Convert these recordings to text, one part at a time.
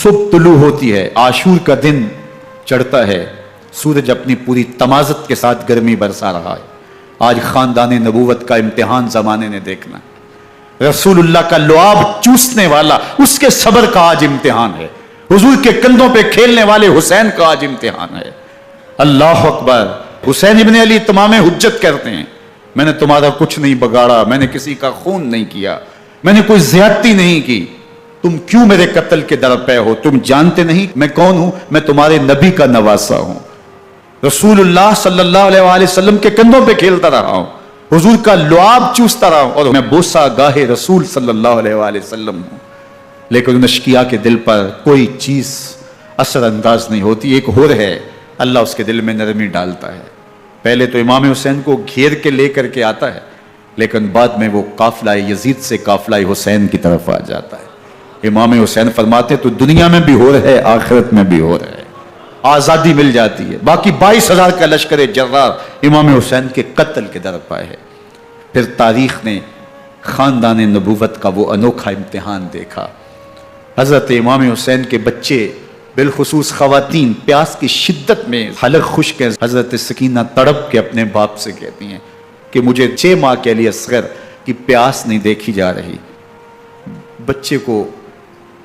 صبح طلوع ہوتی ہے، عاشور کا دن چڑھتا ہے، سورج اپنی پوری تمازت کے ساتھ گرمی برسا رہا ہے۔ آج خاندان نبوت کا امتحان زمانے نے دیکھنا ہے۔ رسول اللہ کا لعاب چوسنے والا اس کے صبر کا آج امتحان ہے۔ حضور کے کندھوں پہ کھیلنے والے حسین کا آج امتحان ہے۔ اللہ اکبر۔ حسین ابن علی تمام حجت کرتے ہیں، میں نے تمہارا کچھ نہیں بگاڑا، میں نے کسی کا خون نہیں کیا، میں نے کوئی زیادتی نہیں کی، تم کیوں میرے قتل کے در پہ ہو؟ تم جانتے نہیں میں کون ہوں؟ میں تمہارے نبی کا نواسا ہوں، رسول اللہ صلی اللہ علیہ وآلہ وسلم کے کندھوں پہ کھیلتا رہا ہوں، حضور کا لعاب چوستا رہا ہوں، اور میں بوسہ گاہ رسول صلی اللہ علیہ وآلہ وسلم ہوں۔ لیکن ان اشقیاء کے دل پر کوئی چیز اثر انداز نہیں ہوتی۔ ایک ہور ہے، اللہ اس کے دل میں نرمی ڈالتا ہے۔ پہلے تو امام حسین کو گھیر کے لے کر کے آتا ہے، لیکن بعد میں وہ قافلہ یزید سے قافلہ حسین کی طرف آ جاتا ہے۔ امام حسین فرماتے تو دنیا میں بھی ہو رہے، آخرت میں بھی ہو رہے، آزادی مل جاتی ہے۔ باقی 22,000 کا لشکر جرار امام حسین کے قتل کے در پہ ہے۔ پھر تاریخ نے خاندان نبوت کا وہ انوکھا امتحان دیکھا۔ حضرت امام حسین کے بچے بالخصوص خواتین پیاس کی شدت میں حلق خشک ہے۔ حضرت سکینہ تڑپ کے اپنے باپ سے کہتی ہیں کہ مجھے 6 ماہ کے لیے اصغر کی پیاس نہیں دیکھی جا رہی۔ بچے کو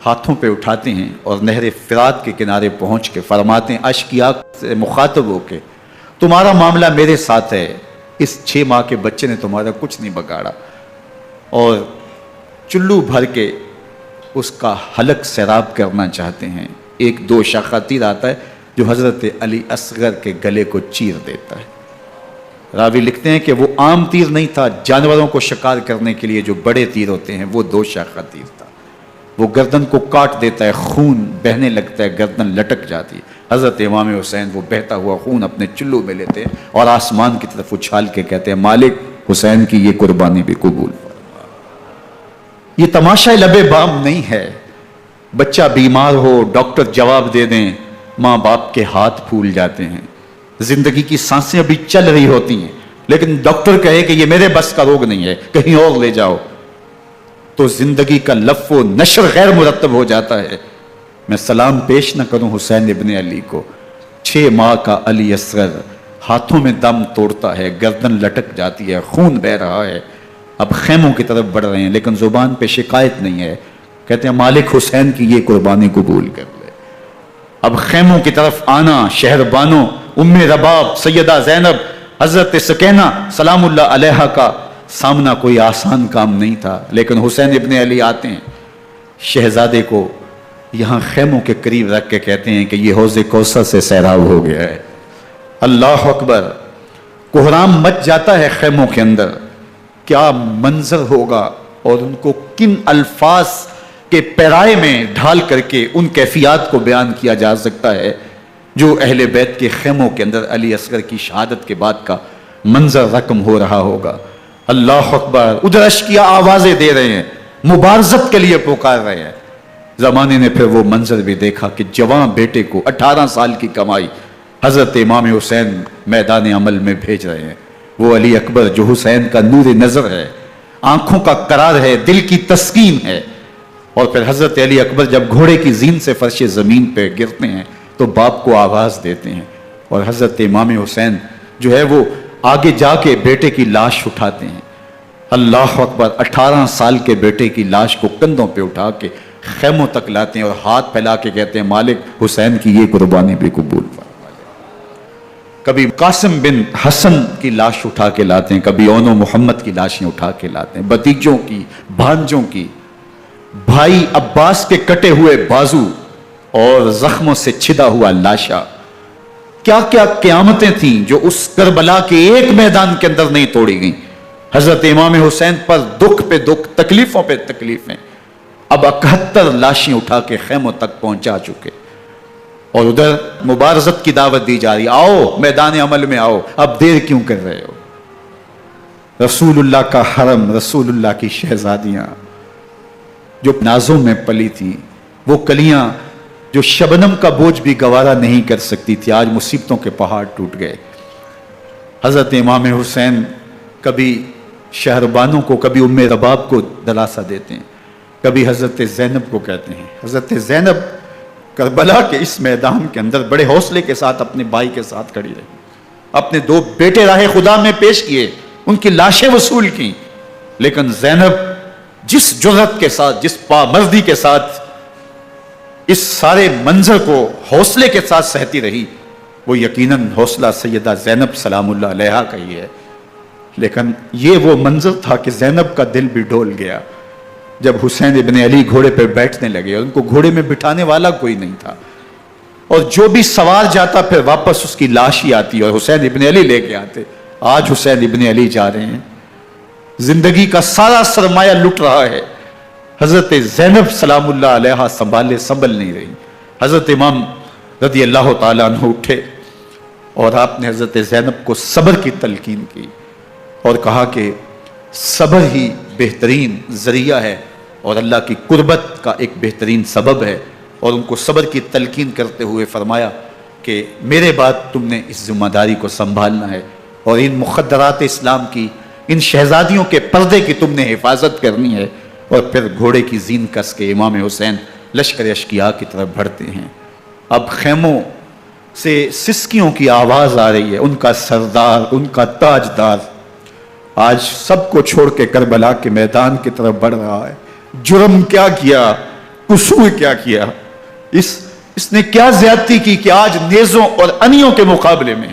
ہاتھوں پہ اٹھاتے ہیں اور نہر فرات کے کنارے پہنچ کے فرماتے ہیں اشقیاء سے مخاطب ہو کے، تمہارا معاملہ میرے ساتھ ہے، اس 6 ماہ کے بچے نے تمہارا کچھ نہیں بگاڑا، اور چلو بھر کے اس کا حلق سیراب کرنا چاہتے ہیں۔ ایک 2 شاخہ تیر آتا ہے جو حضرت علی اصغر کے گلے کو چیر دیتا ہے۔ راوی لکھتے ہیں کہ وہ عام تیر نہیں تھا، جانوروں کو شکار کرنے کے لیے جو بڑے تیر ہوتے ہیں وہ 2 شاخہ تیر تھا۔ وہ گردن کو کاٹ دیتا ہے، خون بہنے لگتا ہے، گردن لٹک جاتی ہے۔ حضرت امام حسین وہ بہتا ہوا خون اپنے چلو میں لیتے ہیں اور آسمان کی طرف اچھال کے کہتے ہیں مالک حسین کی یہ قربانی بھی قبول فرما۔ یہ تماشا لبے بام نہیں ہے۔ بچہ بیمار ہو، ڈاکٹر جواب دے دیں، ماں باپ کے ہاتھ پھول جاتے ہیں۔ زندگی کی سانسیں ابھی چل رہی ہوتی ہیں، لیکن ڈاکٹر کہے کہ یہ میرے بس کا روگ نہیں ہے، کہیں اور لے جاؤ، تو زندگی کا لف و نشر غیر مرتب ہو جاتا ہے۔ میں سلام پیش نہ کروں حسین ابن علی کو، 6 ماہ کا علی اصغر ہاتھوں میں دم توڑتا ہے، گردن لٹک جاتی ہے، خون بہ رہا ہے۔ اب خیموں کی طرف بڑھ رہے ہیں، لیکن زبان پہ شکایت نہیں ہے، کہتے ہیں مالک حسین کی یہ قربانی قبول کر لے۔ اب خیموں کی طرف آنا، شہر بانو، ام رباب، سیدہ زینب، حضرت سکینہ سلام اللہ علیہا کا سامنا کوئی آسان کام نہیں تھا، لیکن حسین ابن علی آتے ہیں، شہزادے کو یہاں خیموں کے قریب رکھ کے کہتے ہیں کہ یہ حوض کوثر سے سیراب ہو گیا ہے۔ اللہ اکبر۔ کوہرام مچ جاتا ہے خیموں کے اندر، کیا منظر ہوگا، اور ان کو کن الفاظ کے پیرائے میں ڈھال کر کے ان کیفیات کو بیان کیا جا سکتا ہے جو اہل بیت کے خیموں کے اندر علی اصغر کی شہادت کے بعد کا منظر رقم ہو رہا ہوگا۔ اللہ اکبر۔ ادھر اشقیاء آوازیں دے رہے ہیں، مبارزت کے لیے پکار رہے ہیں۔ زمانے نے پھر وہ منظر بھی دیکھا کہ جوان بیٹے کو 18 سال کی کمائی حضرت امام حسین میدان عمل میں بھیج رہے ہیں۔ وہ علی اکبر جو حسین کا نور نظر ہے، آنکھوں کا قرار ہے، دل کی تسکین ہے۔ اور پھر حضرت علی اکبر جب گھوڑے کی زین سے فرش زمین پہ گرتے ہیں تو باپ کو آواز دیتے ہیں، اور حضرت امام حسین جو ہے وہ آگے جا کے بیٹے کی لاش اٹھاتے ہیں۔ اللہ اکبر۔ 18 سال کے بیٹے کی لاش کو کندھوں پہ اٹھا کے خیموں تک لاتے ہیں اور ہاتھ پھیلا کے کہتے ہیں مالک حسین کی یہ قربانی بھی قبول فرما۔ کبھی قاسم بن حسن کی لاش اٹھا کے لاتے ہیں، کبھی اون و محمد کی لاشیں اٹھا کے لاتے ہیں، بھتیجوں کی، بھانجوں کی، بھائی عباس کے کٹے ہوئے بازو اور زخموں سے چھدا ہوا لاشا۔ کیا کیا قیامتیں تھیں جو اس کربلا کے ایک میدان کے اندر نہیں توڑی گئیں۔ حضرت امام حسین پر دکھ پہ دکھ، تکلیفوں پہ تکلیفیں۔ اب 71 لاشیں اٹھا کے خیموں تک پہنچا چکے، اور ادھر مبارزت کی دعوت دی جا رہی، آؤ میدان عمل میں آؤ، اب دیر کیوں کر رہے ہو؟ رسول اللہ کا حرم، رسول اللہ کی شہزادیاں جو نازوں میں پلی تھی، وہ کلیاں جو شبنم کا بوجھ بھی گوارا نہیں کر سکتی تھی، آج مصیبتوں کے پہاڑ ٹوٹ گئے۔ حضرت امام حسین کبھی شہربانوں کو، کبھی ام رباب کو دلاسا دیتے ہیں، کبھی حضرت زینب کو کہتے ہیں۔ حضرت زینب کربلا کے اس میدان کے اندر بڑے حوصلے کے ساتھ اپنے بھائی کے ساتھ کھڑی رہی، اپنے 2 بیٹے راہ خدا میں پیش کیے، ان کی لاشیں وصول کی، لیکن زینب جس جرأت کے ساتھ، جس پامردی کے ساتھ اس سارے منظر کو حوصلے کے ساتھ سہتی رہی، وہ یقیناً حوصلہ سیدہ زینب سلام اللہ علیہا کا ہی ہے۔ لیکن یہ وہ منظر تھا کہ زینب کا دل بھی ڈول گیا جب حسین ابن علی گھوڑے پہ بیٹھنے لگے، اور ان کو گھوڑے میں بٹھانے والا کوئی نہیں تھا، اور جو بھی سوار جاتا پھر واپس اس کی لاش ہی آتی اور حسین ابن علی لے کے آتے۔ آج حسین ابن علی جا رہے ہیں، زندگی کا سارا سرمایہ لٹ رہا ہے، حضرت زینب سلام اللہ علیہا سنبھل نہیں رہی۔ حضرت امام رضی اللہ تعالیٰ عنہ اٹھے اور آپ نے حضرت زینب کو صبر کی تلقین کی اور کہا کہ صبر ہی بہترین ذریعہ ہے اور اللہ کی قربت کا ایک بہترین سبب ہے، اور ان کو صبر کی تلقین کرتے ہوئے فرمایا کہ میرے بعد تم نے اس ذمہ داری کو سنبھالنا ہے، اور ان مخدرات اسلام کی، ان شہزادیوں کے پردے کی تم نے حفاظت کرنی ہے۔ اور پھر گھوڑے کی زین کس کے امام حسین لشکر اشقیاء کی طرف بڑھتے ہیں۔ اب خیموں سے سسکیوں کی آواز آ رہی ہے، ان کا سردار، ان کا تاجدار آج سب کو چھوڑ کے کربلا کے میدان کی طرف بڑھ رہا ہے۔ جرم کیا کیا، قصور کیا کیا، اس نے کیا زیادتی کی کہ آج نیزوں اور انیوں کے مقابلے میں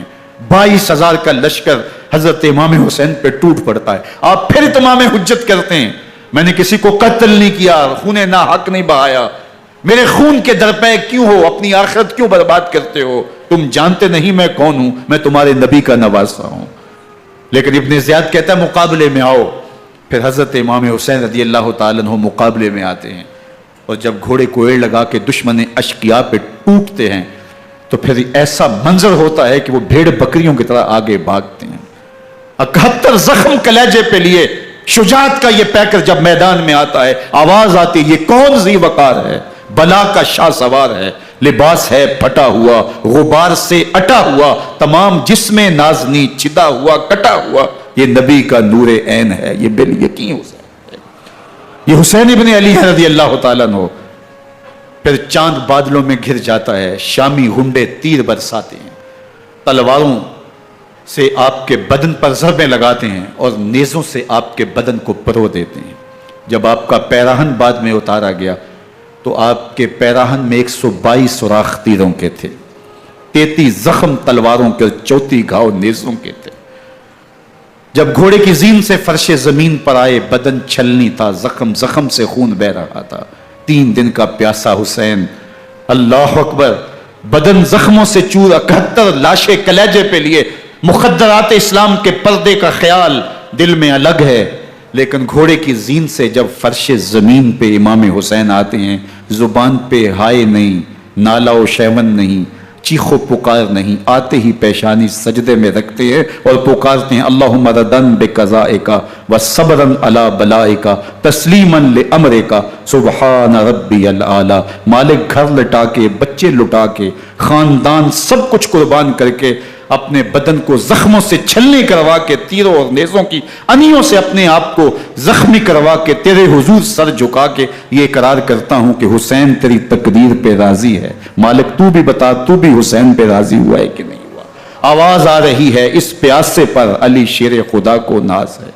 22,000 کا لشکر حضرت امام حسین پہ ٹوٹ پڑتا ہے۔ آپ پھر اتمام حجت کرتے ہیں، میں نے کسی کو قتل نہیں کیا، خون ناحق نہیں بہایا، میرے خون کے درپے کیوں ہو، اپنی آخرت کیوں برباد کرتے ہو، تم جانتے نہیں میں کون ہوں، میں تمہارے نبی کا نواسا ہوں۔ لیکن ابن زیاد کہتا ہے مقابلے میں آؤ۔ پھر حضرت امام حسین رضی اللہ تعالیٰ عنہ مقابلے میں آتے ہیں، اور جب گھوڑے کو ایڑ لگا کے دشمن اشقیاء پہ ٹوٹتے ہیں تو پھر ایسا منظر ہوتا ہے کہ وہ بھیڑ بکریوں کی طرح آگے بھاگتے ہیں۔ 71 زخم کلیجے پہ لیے شجاعت کا یہ پیکر جب میدان میں آتا ہے، آواز آتی ہے یہ کون ذی وقار ہے، بلا کا شاہ سوار ہے، لباس ہے پھٹا ہوا، غبار سے اٹا ہوا، تمام جسم نازنی چدا ہوا کٹا ہوا، یہ نبی کا نور عین ہے، یہ بال یقین حسین ہے، یہ حسین ابن علی رضی اللہ تعالیٰ عنہ۔ پھر چاند بادلوں میں گھر جاتا ہے، شامی ہنڈے تیر برساتے ہیں، تلواروں سے آپ کے بدن پر ضربیں لگاتے ہیں اور نیزوں سے آپ کے بدن کو پرو دیتے ہیں۔ جب آپ کا پیراہن بعد میں اتارا گیا تو آپ کے پیراہن میں 122 سوراخ تیروں کے تھے، 33 زخم تلواروں کے، 34 گھاؤ نیزوں کے تھے۔ جب گھوڑے کی زین سے فرش زمین پر آئے، بدن چھلنی تھا، زخم زخم سے خون بہ رہا تھا، 3 دن کا پیاسا حسین، اللہ اکبر، بدن زخموں سے چور، 71 لاشیں کلیجے پہ لیے، مخدرات اسلام کے پردے کا خیال دل میں الگ ہے، لیکن گھوڑے کی زین سے جب فرش زمین پہ امام حسین آتے ہیں، زبان پہ ہائے نہیں، نالا و شیون نہیں، چیخ و پکار نہیں، آتے ہی پیشانی سجدے میں رکھتے ہیں اور پکارتے ہیں اللہم ردن بقضائک و صبرن علی بلائک تسلیمن لامرک سبحان ربی الاعلی۔ مالک گھر لٹا کے، بچے لٹا کے، خاندان سب کچھ قربان کر کے، اپنے بدن کو زخموں سے چھلنی کروا کے، تیروں اور نیزوں کی انیوں سے اپنے آپ کو زخمی کروا کے، تیرے حضور سر جھکا کے یہ اقرار کرتا ہوں کہ حسین تیری تقدیر پہ راضی ہے، مالک تو بھی بتا، تو بھی حسین پہ راضی ہوا ہے کہ نہیں ہوا۔ آواز آ رہی ہے اس پیاسے پر علی شیر خدا کو ناز ہے۔